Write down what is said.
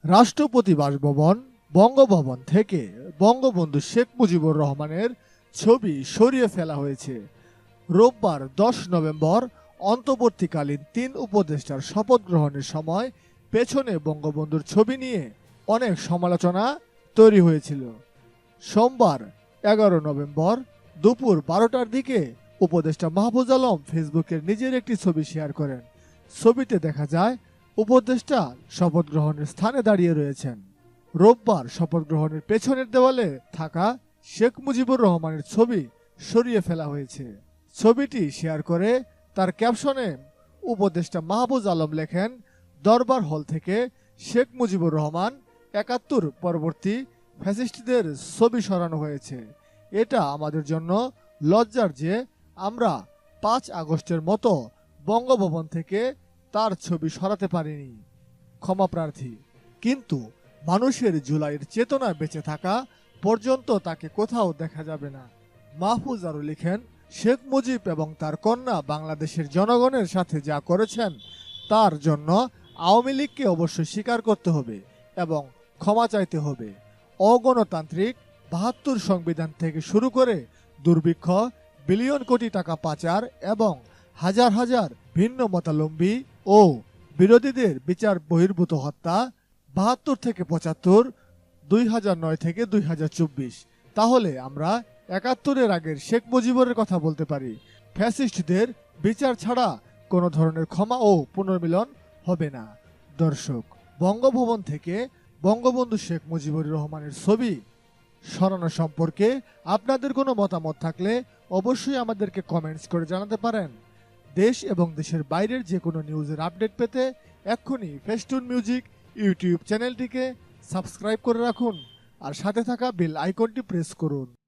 রাষ্ট্রপতি বাসভবন বঙ্গভবন থেকে বঙ্গবন্ধু শেখ মুজিবুর রহমানের ছবি সরিয়ে ফেলা হয়েছে। রোববার ১০ নভেম্বর অন্তর্বর্তীকালীন ৩ উপদেষ্টার শপথ গ্রহণের সময় পেছনে বঙ্গবন্ধুর ছবি নিয়ে অনেক সমালোচনা তৈরি হয়েছিল। সোমবার ১১ নভেম্বর দুপুর ১২টার দিকে উপদেষ্টা মাহফুজ আলম ফেসবুকের নিজের একটি ছবি শেয়ার করেন। ছবিতে দেখা যায় উপদেষ্টা শপথ গ্রহণের স্থানে দাঁড়িয়ে রয়েছেন। রোববার শপথ গ্রহণের পেছনের দেওয়ালে থাকা শেখ মুজিবুর রহমানের ছবি সরিয়ে ফেলা হয়েছে। ছবিটি শেয়ার করে তার ক্যাপশনে উপদেষ্টা মাহফুজ আলম লেখেন, দরবার হল থেকে শেখ মুজিবুর রহমান ৭১ পরবর্তী ফ্যাসিস্টদের ছবি সরানো হয়েছে। এটা আমাদের জন্য লজ্জার যে আমরা ৫ আগস্টের মতো বঙ্গভবন থেকে তার ছবি সরাতে পারিনি। ক্ষমা প্রার্থী। কিন্তু মানুষের জুলাইয়ের চেতনা বেঁচে থাকা পর্যন্ত তাকে কোথাও দেখা যাবে না। মাহফুজ আরও লিখেন, শেখ মুজিব এবং তার কন্যা বাংলাদেশের জনগণের সাথে যা করেছেন তার জন্য আওয়ামী লীগকে অবশ্যই স্বীকার করতে হবে এবং ক্ষমা চাইতে হবে। অগণতান্ত্রিক ৭২ সংবিধান থেকে শুরু করে দুর্ভিক্ষ, বিলিয়ন কোটি টাকা পাচার এবং হাজার হাজার ভিন্ন মতাবলম্বী ও বিরোধীদের বিচার বহির্ভূত হত্যা ৭২ থেকে ৭৫, ২০০৯ থেকে ২০২৪। তাহলে আমরা ৭১-এর আগের শেখ মুজিবুরের কথা বলতে পারি। ফ্যাসিস্টদের বিচার ছাড়া কোনো ধরনের ক্ষমা ও পুনর্মিলন হবে না। দর্শক, বঙ্গভবন থেকে বঙ্গবন্ধু শেখ মুজিবুর রহমানের ছবি সরানো সম্পর্কে আপনাদের কোনো মতামত থাকলে অবশ্যই আমাদেরকে কমেন্টস করে জানাতে পারেন। দেশ এবং দেশের বাইরের যে কোনো নিউজের আপডেট পেতে এক্ষুনি ফেস্টুন মিউজিক ইউটিউব চ্যানেলটিকে সাবস্ক্রাইব করে রাখুন আর সাথে থাকা বেল আইকনটি প্রেস করুন।